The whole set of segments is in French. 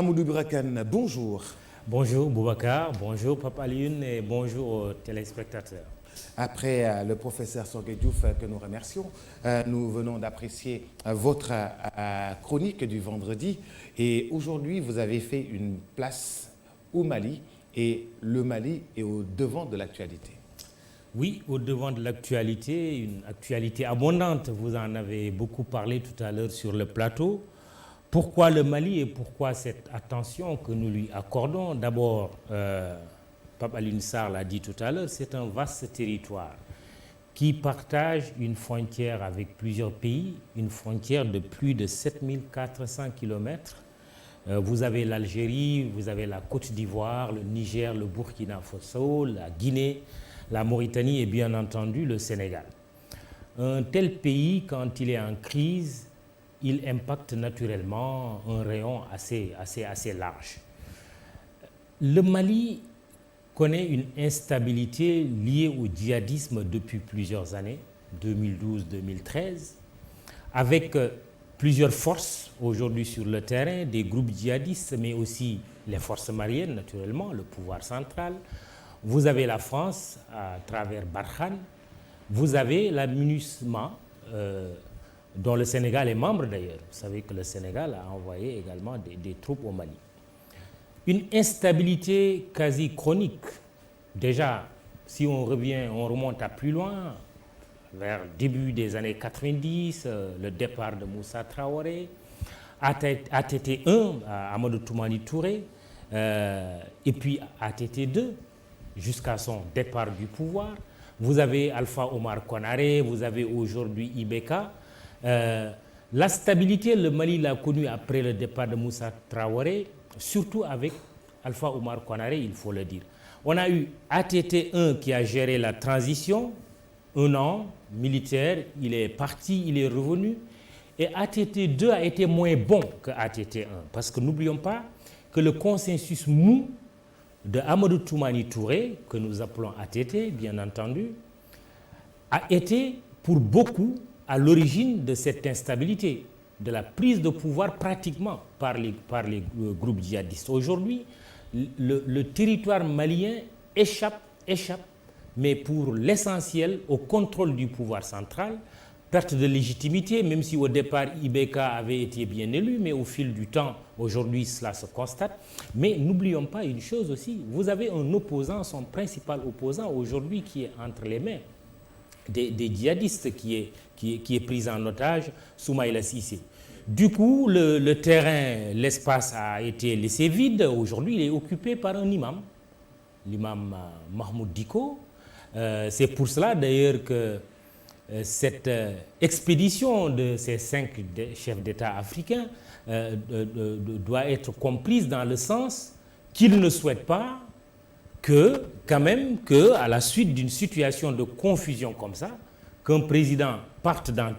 Amadou Birakan, bonjour. Bonjour Boubacar, bonjour Papa Alioune et bonjour aux téléspectateurs. Après le professeur Sorghe Diouf que nous remercions, nous venons d'apprécier votre chronique du vendredi et aujourd'hui vous avez fait une place au Mali et le Mali est au devant de l'actualité. Oui, au devant de l'actualité, une actualité abondante, vous en avez beaucoup parlé tout à l'heure sur le plateau. Pourquoi le Mali et pourquoi cette attention que nous lui accordons? D'abord, Pape Alioune Sarr l'a dit tout à l'heure, c'est un vaste territoire qui partage une frontière avec plusieurs pays, une frontière de plus de 7400 km. Vous avez l'Algérie, vous avez la Côte d'Ivoire, le Niger, le Burkina Faso, la Guinée, la Mauritanie et bien entendu le Sénégal. Un tel pays, quand il est en crise, il impacte naturellement un rayon assez large. Le Mali connaît une instabilité liée au djihadisme depuis plusieurs années, 2012-2013, avec plusieurs forces aujourd'hui sur le terrain, des groupes djihadistes, mais aussi les forces maliennes, naturellement, le pouvoir central. Vous avez la France à travers Barkhane, vous avez la MINUSMA, dont le Sénégal est membre d'ailleurs. Vous savez que le Sénégal a envoyé également des troupes au Mali. Une instabilité quasi chronique. Déjà, si on remonte à plus loin, vers le début des années 90, le départ de Moussa Traoré, ATT1, Amadou Toumani Touré, et puis ATT2, jusqu'à son départ du pouvoir. Vous avez Alpha Omar Konaré, vous avez aujourd'hui Ibeka. La stabilité, le Mali l'a connue après le départ de Moussa Traoré, surtout avec Alpha Omar Konaré, il faut le dire. On a eu ATT1 qui a géré la transition, 1 an, militaire, il est parti, il est revenu. Et ATT2 a été moins bon que ATT1, parce que n'oublions pas que le consensus mou de Amadou Toumani Touré, que nous appelons ATT, bien entendu, a été pour beaucoup à l'origine de cette instabilité, de la prise de pouvoir pratiquement par les groupes djihadistes. Aujourd'hui, le territoire malien échappe, mais pour l'essentiel au contrôle du pouvoir central, perte de légitimité, même si au départ Ibeka avait été bien élu, mais au fil du temps, aujourd'hui cela se constate. Mais n'oublions pas une chose aussi, vous avez un opposant, son principal opposant aujourd'hui qui est entre les mains des djihadistes, qui est pris en otage, Soumaïla Cissé. Du coup, le terrain, l'espace a été laissé vide. Aujourd'hui, il est occupé par un imam, l'imam Mahmoud Diko. C'est pour cela d'ailleurs que cette expédition de ces 5 chefs d'État africains doit être comprise dans le sens qu'ils ne souhaitent pas que, quand même, à la suite d'une situation de confusion comme ça, qu'un président parte dans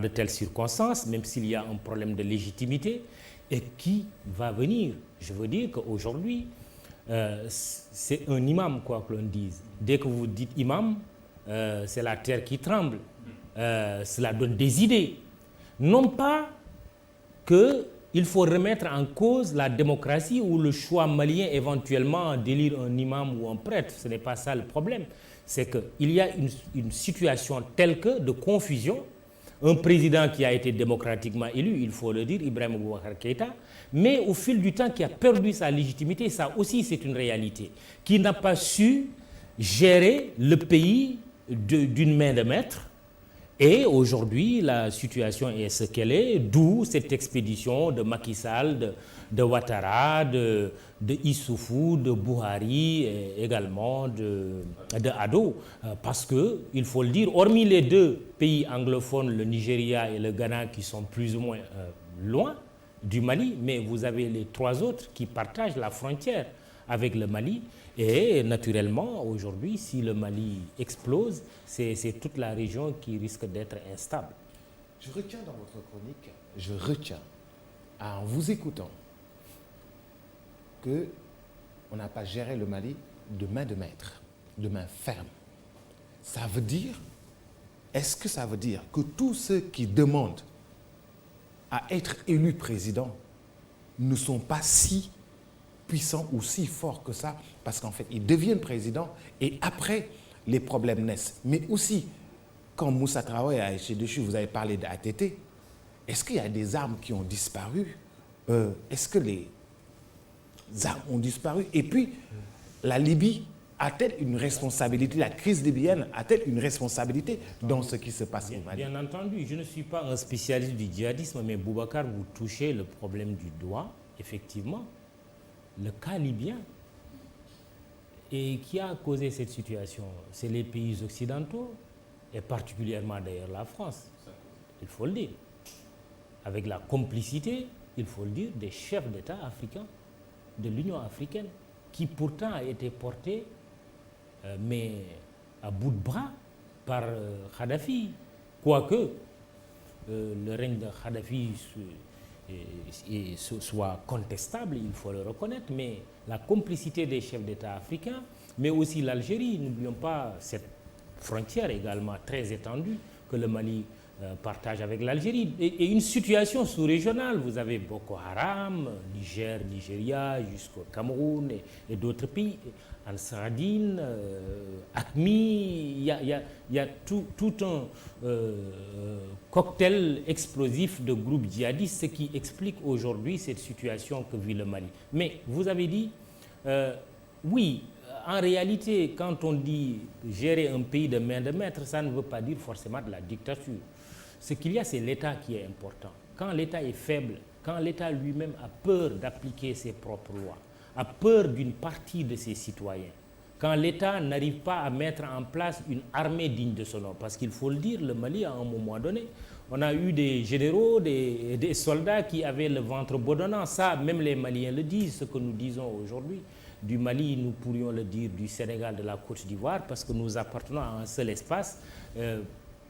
de telles circonstances, même s'il y a un problème de légitimité, et qui va venir. Je veux dire qu'aujourd'hui, c'est un imam, quoi que l'on dise. Dès que vous dites imam, c'est la terre qui tremble. Cela donne des idées. Non pas qu'il faut remettre en cause la démocratie ou le choix malien éventuellement d'élire un imam ou un prêtre. Ce n'est pas ça le problème. C'est qu'il y a une situation telle que de confusion. Un président qui a été démocratiquement élu, il faut le dire, Ibrahim Boubacar Keïta, mais au fil du temps qui a perdu sa légitimité, ça aussi c'est une réalité, qui n'a pas su gérer le pays d'une main de maître. Et aujourd'hui, la situation est ce qu'elle est, d'où cette expédition de Macky Sall, de Ouattara, de Issoufou, de Buhari, et également de Ado. Parce que, il faut le dire, hormis les 2 pays anglophones, le Nigeria et le Ghana, qui sont plus ou moins loin du Mali, mais vous avez les 3 autres qui partagent la frontière avec le Mali. Et naturellement, aujourd'hui, si le Mali explose, c'est toute la région qui risque d'être instable. Je retiens dans votre chronique, en vous écoutant, qu'on n'a pas géré le Mali de main de maître, de main ferme. Ça veut dire, est-ce que ça veut dire que tous ceux qui demandent à être élus président ne sont pas si puissants ou si forts que ça, parce qu'en fait, ils deviennent présidents et après, les problèmes naissent. Mais aussi, quand Moussa Traoré a été déchu, vous avez parlé d'ATT, est-ce qu'il y a des armes qui ont disparu? Est-ce que les armes ont disparu? Et puis, la Libye a-t-elle une responsabilité? La crise libyenne a-t-elle une responsabilité dans ce qui se passe au Mali? Bien entendu, je ne suis pas un spécialiste du djihadisme, mais Boubacar, vous touchez le problème du doigt. Effectivement, le cas libyen. Et qui a causé cette situation? C'est les pays occidentaux, et particulièrement d'ailleurs la France, il faut le dire. Avec la complicité, il faut le dire, des chefs d'État africains, de l'Union africaine, qui pourtant a été porté, mais à bout de bras, par Kadhafi. Quoique le règne de Kadhafi soit contestable, il faut le reconnaître, mais la complicité des chefs d'État africains, mais aussi l'Algérie, n'oublions pas cette frontière également très étendue que le Mali partage avec l'Algérie, et une situation sous-régionale. Vous avez Boko Haram, Niger, Nigeria, jusqu'au Cameroun et d'autres pays, Ansardine, AQMI, il y a tout un cocktail explosif de groupes djihadistes, ce qui explique aujourd'hui cette situation que vit le Mali. Mais vous avez dit, oui, en réalité, quand on dit gérer un pays de main de maître, ça ne veut pas dire forcément de la dictature. Ce qu'il y a, c'est l'État qui est important. Quand l'État est faible, quand l'État lui-même a peur d'appliquer ses propres lois, a peur d'une partie de ses citoyens, quand l'État n'arrive pas à mettre en place une armée digne de son nom, parce qu'il faut le dire, le Mali, à un moment donné, on a eu des généraux, des soldats qui avaient le ventre bourdonnant. Ça, même les Maliens le disent, ce que nous disons aujourd'hui. Du Mali, nous pourrions le dire du Sénégal, de la Côte d'Ivoire, parce que nous appartenons à un seul espace.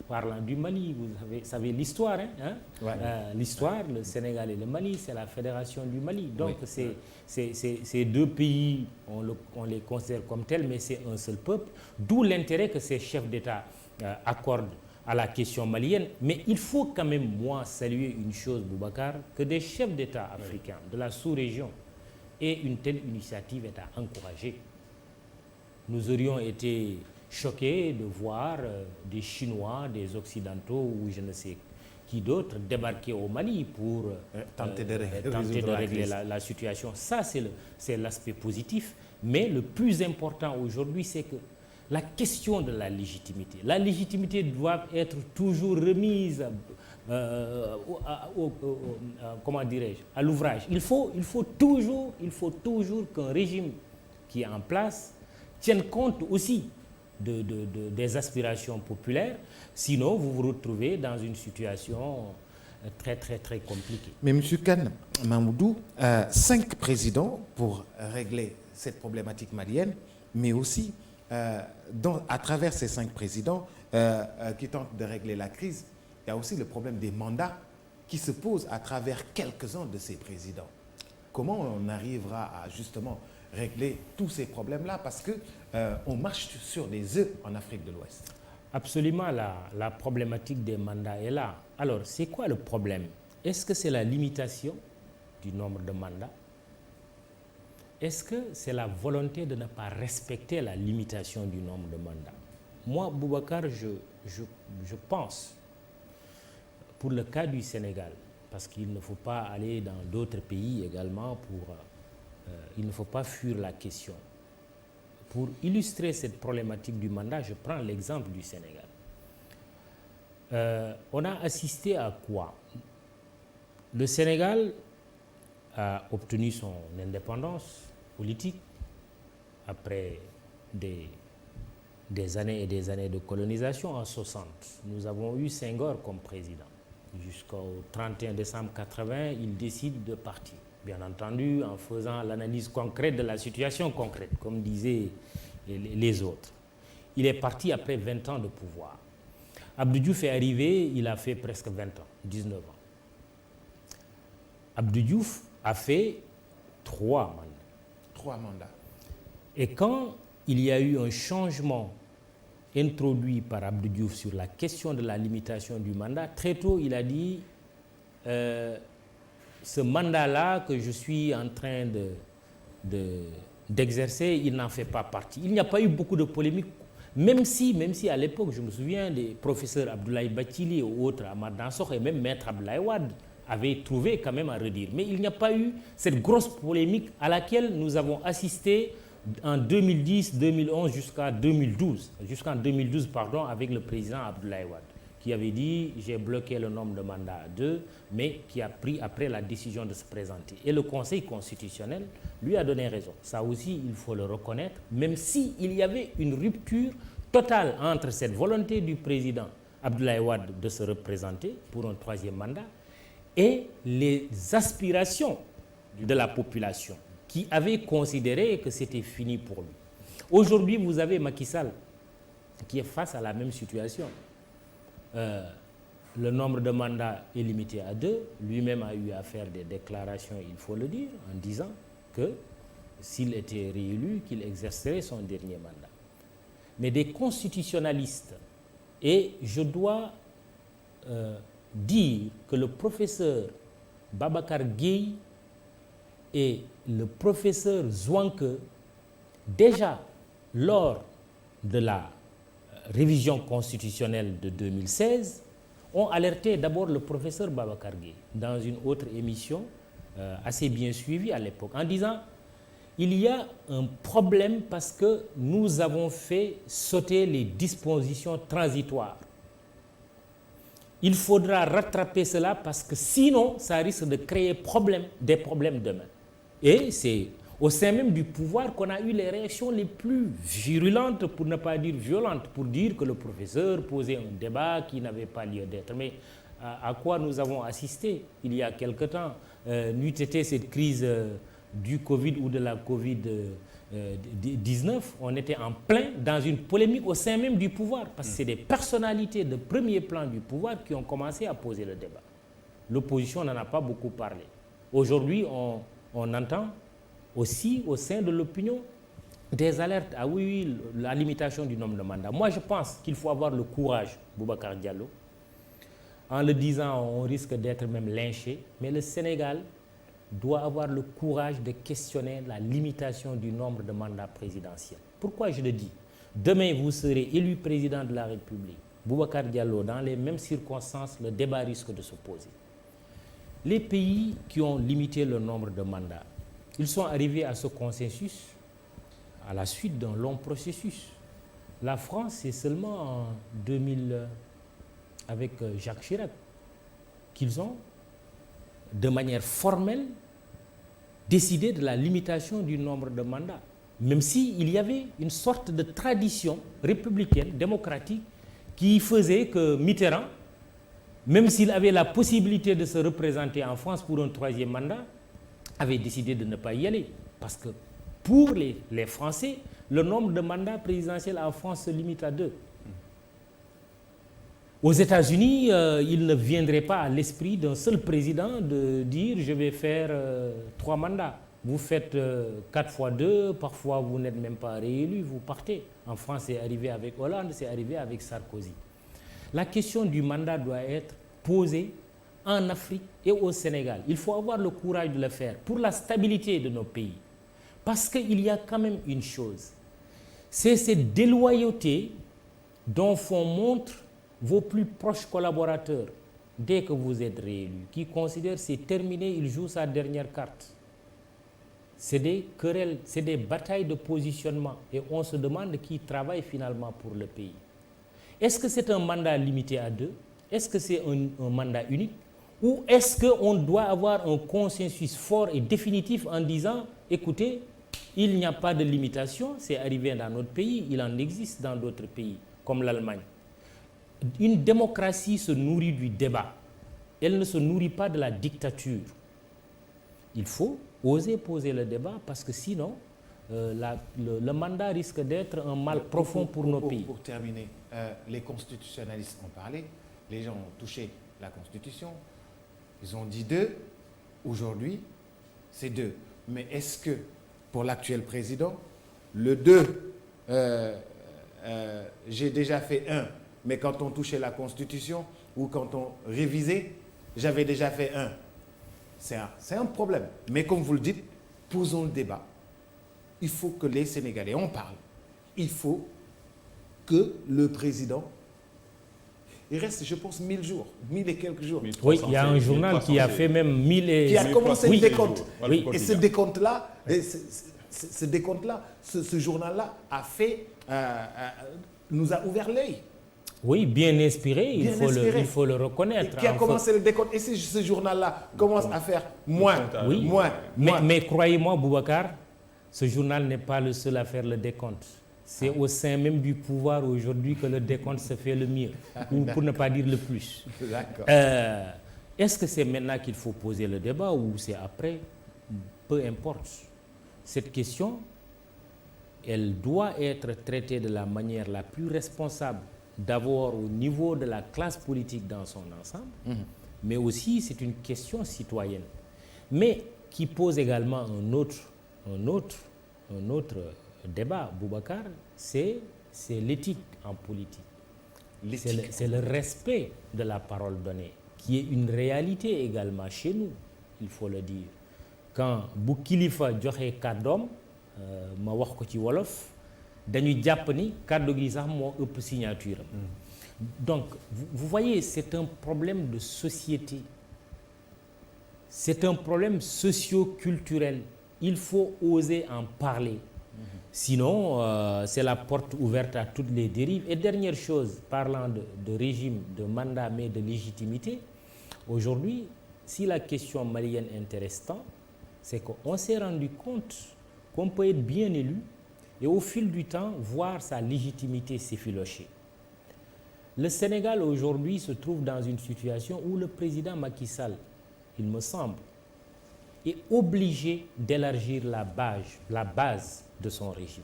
Parlant du Mali, vous savez l'histoire, hein? Ouais. L'histoire, le Sénégal et le Mali, c'est la fédération du Mali. Donc, Oui. ces deux pays, on les considère comme tels, mais c'est un seul peuple. D'où l'intérêt que ces chefs d'État accordent à la question malienne. Mais il faut quand même, moi, saluer une chose, Boubacar, que des chefs d'État africains de la sous-région aient une telle initiative est à encourager. Nous aurions été choqués de voir des Chinois, des Occidentaux ou je ne sais qui d'autres débarquer au Mali pour tenter de régler la situation. Ça, c'est l'aspect positif. Mais le plus important aujourd'hui, c'est que la question de la légitimité doit être toujours remise comment dirais-je, à l'ouvrage. Il faut toujours qu'un régime qui est en place tienne compte aussi des aspirations populaires, sinon vous vous retrouvez dans une situation très très très compliquée. Mais M. Kane Mamoudou, 5 présidents pour régler cette problématique malienne, mais aussi à travers ces 5 présidents qui tentent de régler la crise, il y a aussi le problème des mandats qui se posent à travers quelques-uns de ces présidents. Comment on arrivera à justement régler tous ces problèmes-là, parce qu'on marche sur des œufs en Afrique de l'Ouest? Absolument, la problématique des mandats est là. Alors, c'est quoi le problème? Est-ce que c'est la limitation du nombre de mandats? Est-ce que c'est la volonté de ne pas respecter la limitation du nombre de mandats? Moi, Boubacar, je pense, pour le cas du Sénégal, parce qu'il ne faut pas aller dans d'autres pays également il ne faut pas fuir la question. Pour illustrer cette problématique du mandat, je prends l'exemple du Sénégal. On a assisté à quoi? Le Sénégal a obtenu son indépendance politique après des années et des années de colonisation. En 60, nous avons eu Senghor comme président. Jusqu'au 31 décembre 80, il décide de partir. Bien entendu, en faisant l'analyse concrète de la situation concrète, comme disaient les autres. Il est parti après 20 ans de pouvoir. Abdou Diouf est arrivé, il a fait presque 20 ans, 19 ans. Abdou Diouf a fait 3 mandats. 3 mandats. Et quand il y a eu un changement introduit par Abdou Diouf sur la question de la limitation du mandat, très tôt, il a dit ce mandat-là que je suis en train d'exercer, il n'en fait pas partie. Il n'y a pas eu beaucoup de polémiques, même si à l'époque, je me souviens des professeurs Abdoulaye Bathily et autres, Ahmad Dansokho et même Maître Abdoulaye Wade avaient trouvé quand même à redire. Mais il n'y a pas eu cette grosse polémique à laquelle nous avons assisté en 2010, 2011 jusqu'en 2012, pardon, avec le président Abdoulaye Wade, qui avait dit « j'ai bloqué le nombre de mandats à 2 », mais qui a pris après la décision de se présenter. Et le Conseil constitutionnel lui a donné raison. Ça aussi, il faut le reconnaître, même s'il y avait une rupture totale entre cette volonté du président Abdoulaye Wade de se représenter pour un 3e mandat et les aspirations de la population qui avait considéré que c'était fini pour lui. Aujourd'hui, vous avez Macky Sall qui est face à la même situation. Le nombre de mandats est limité à 2. Lui-même a eu à faire des déclarations, il faut le dire, en disant que s'il était réélu, qu'il exercerait son dernier mandat. Mais des constitutionnalistes, et je dois dire que le professeur Babacar Gueye et le professeur Zouanke, déjà lors de la révision constitutionnelle de 2016, ont alerté d'abord le professeur Babacar Gueye dans une autre émission assez bien suivie à l'époque, en disant il y a un problème parce que nous avons fait sauter les dispositions transitoires. Il faudra rattraper cela parce que sinon, ça risque de créer des problèmes demain. Et c'est au sein même du pouvoir qu'on a eu les réactions les plus virulentes, pour ne pas dire violentes, pour dire que le professeur posait un débat qui n'avait pas lieu d'être. Mais à quoi nous avons assisté il y a quelque temps, n'eût été cette crise du Covid ou de la Covid-19, on était en plein dans une polémique au sein même du pouvoir, parce que c'est des personnalités de premier plan du pouvoir qui ont commencé à poser le débat. L'opposition n'en a pas beaucoup parlé. Aujourd'hui, on entend aussi au sein de l'opinion des alertes. Ah oui, la limitation du nombre de mandats. Moi, je pense qu'il faut avoir le courage, Boubacar Diallo. En le disant, on risque d'être même lynché. Mais le Sénégal doit avoir le courage de questionner la limitation du nombre de mandats présidentiels. Pourquoi je le dis? Demain, vous serez élu président de la République. Boubacar Diallo, dans les mêmes circonstances, le débat risque de se poser. Les pays qui ont limité le nombre de mandats, ils sont arrivés à ce consensus à la suite d'un long processus. La France, c'est seulement en 2000, avec Jacques Chirac, qu'ils ont, de manière formelle, décidé de la limitation du nombre de mandats. Même s'il y avait une sorte de tradition républicaine, démocratique, qui faisait que Mitterrand, même s'il avait la possibilité de se représenter en France pour un 3e mandat, avait décidé de ne pas y aller. Parce que pour les Français, le nombre de mandats présidentiels en France se limite à 2. Aux États-Unis, il ne viendrait pas à l'esprit d'un seul président de dire « je vais faire 3 mandats ». Vous faites 4 fois 2, parfois vous n'êtes même pas réélu, vous partez. En France, c'est arrivé avec Hollande, c'est arrivé avec Sarkozy. La question du mandat doit être posée en Afrique et au Sénégal. Il faut avoir le courage de le faire pour la stabilité de nos pays. Parce qu'il y a quand même une chose, c'est cette déloyauté dont font montre vos plus proches collaborateurs dès que vous êtes réélu, qui considèrent que c'est terminé, il joue sa dernière carte. C'est des querelles, c'est des batailles de positionnement et on se demande qui travaille finalement pour le pays. Est-ce que c'est un mandat limité à 2? Est-ce que c'est un mandat unique? Ou est-ce qu'on doit avoir un consensus fort et définitif en disant, écoutez, il n'y a pas de limitation, c'est arrivé dans notre pays, il en existe dans d'autres pays, comme l'Allemagne. Une démocratie se nourrit du débat, elle ne se nourrit pas de la dictature. Il faut oser poser le débat parce que sinon, le mandat risque d'être un mal profond pour nos pays. Pour terminer, les constitutionnalistes ont parlé, les gens ont touché la Constitution, ils ont dit 2, aujourd'hui c'est 2. Mais est-ce que pour l'actuel président, le 2, j'ai déjà fait 1, mais quand on touchait la Constitution ou quand on révisait, j'avais déjà fait 1. c'est un problème. Mais comme vous le dites, posons le débat. Il faut que les Sénégalais en parlent. Il faut que le président... Il reste, je pense, 1000 jours, 1000 et quelques jours. Oui, il y a un journal qui a fait même 1000 et... Qui a commencé le décompte. Oui. Et ce décompte-là, ce journal-là a fait, nous a ouvert l'œil. Oui, bien inspiré, il faut le reconnaître. Qui a commencé le décompte. Et si ce journal-là commence à faire moins. Mais croyez-moi, Boubacar, ce journal n'est pas le seul à faire le décompte. C'est au sein même du pouvoir aujourd'hui que le décompte se fait le mieux, ou pour ne pas dire le plus. D'accord. Est-ce que c'est maintenant qu'il faut poser le débat ou c'est après? Peu importe. Cette question, elle doit être traitée de la manière la plus responsable, d'abord au niveau de la classe politique dans son ensemble, mais aussi c'est une question citoyenne, mais qui pose également un autre débat, Boubacar, c'est l'éthique en politique. C'est le respect de la parole donnée, qui est une réalité également chez nous, il faut le dire. Quand bu kilifa joxe kàddoom ma wax ko ci wolof dañuy jàpp ni kàddu gi sax moo ëpp signature am. Donc vous voyez, c'est un problème de société, c'est un problème socio-culturel. Il faut oser en parler. Sinon, c'est la porte ouverte à toutes les dérives. Et dernière chose, parlant de régime, de mandat, mais de légitimité, aujourd'hui, si la question malienne intéresse tant, c'est qu'on s'est rendu compte qu'on peut être bien élu et au fil du temps, voir sa légitimité s'effilocher. Le Sénégal aujourd'hui se trouve dans une situation où le président Macky Sall, il me semble, est obligé d'élargir la base de son régime.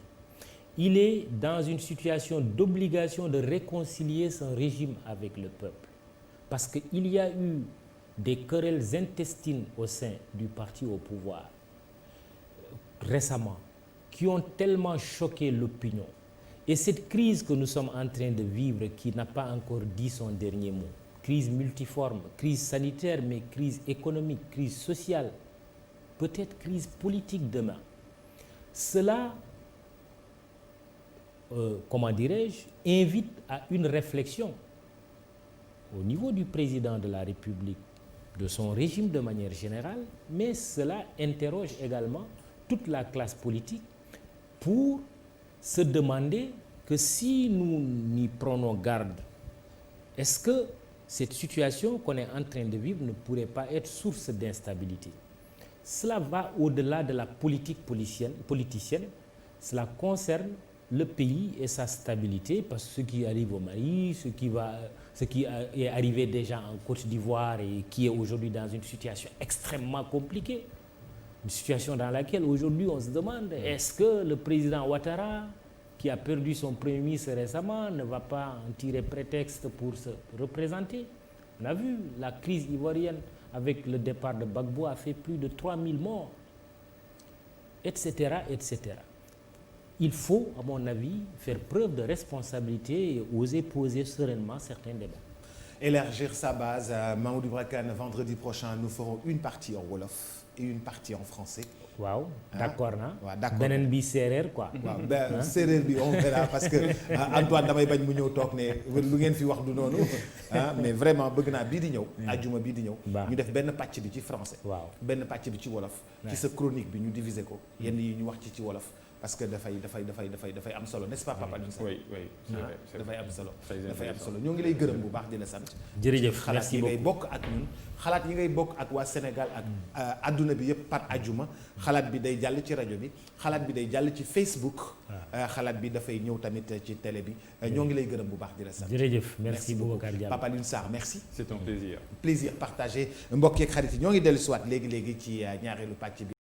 Il est dans une situation d'obligation de réconcilier son régime avec le peuple. Parce qu'il y a eu des querelles intestines au sein du parti au pouvoir récemment qui ont tellement choqué l'opinion. Et cette crise que nous sommes en train de vivre, qui n'a pas encore dit son dernier mot, crise multiforme, crise sanitaire, mais crise économique, crise sociale, peut-être crise politique demain. Cela, comment dirais-je, invite à une réflexion au niveau du président de la République, de son régime de manière générale, mais cela interroge également toute la classe politique pour se demander que si nous n'y prenons garde, est-ce que cette situation qu'on est en train de vivre ne pourrait pas être source d'instabilité? Cela va au-delà de la politique politicienne, cela concerne le pays et sa stabilité, parce que ce qui arrive au Mali, ce qui est arrivé déjà en Côte d'Ivoire et qui est aujourd'hui dans une situation extrêmement compliquée, une situation dans laquelle aujourd'hui on se demande, est-ce que le président Ouattara, qui a perdu son premier ministre récemment, ne va pas en tirer prétexte pour se représenter? On a vu la crise ivoirienne avec le départ de Gbagbo a fait plus de 3000 morts, etc., etc. Il faut, à mon avis, faire preuve de responsabilité et oser poser sereinement certains débats. Élargir sa base. Mamoudou Ibra Kane, vendredi prochain, nous ferons une partie en wolof et une partie en français. Waaw, d'accord na. Waaw, d'accord. Beneen bi séeréer quoi. Waaw, ben séeréer bi on verra parce que Antoine damay bañ mu ñëw toog ne lu ngeen fi wax du noonu mais vraiment bëgg naa bii di ñëw ajjuma bii di ñëw ñu def benn pàcc bi ci français. Waaw. Benn pàcc bi ci wolof. Ci sa chronique bi ñu diviser ko yenn yi ñu wax ci wolof. Parce que dafay am solo, n'est-ce pas Papa Alioune Sall? Oui, c'est vrai. Dafay am solo. Dafay am solo. ñoo ngi lay gërëm bu baax di la sant. Jërëjëf, xalaat yi ngay bokk ak ñun, xalaat yi ngay bokk ak waa Sénégal ak adduna bi yëpp par ajuma. Xalaat bi day jàll ci rajo bi, xalaat bi day jàll ci Facebook. Xalaat bi dafay ñëw tamit ci télé bi. ñoo ngi lay gërëm bu baax di la sant. Jërëjëf, merci Boubacar Diallo. Papa Alioune Sarr, merci. C'est un plaisir. Plaisir partagé. Mbokk yeeg xarit yi ñoo ngi dellu si waat léegi ci ñaareelu pàcc bi.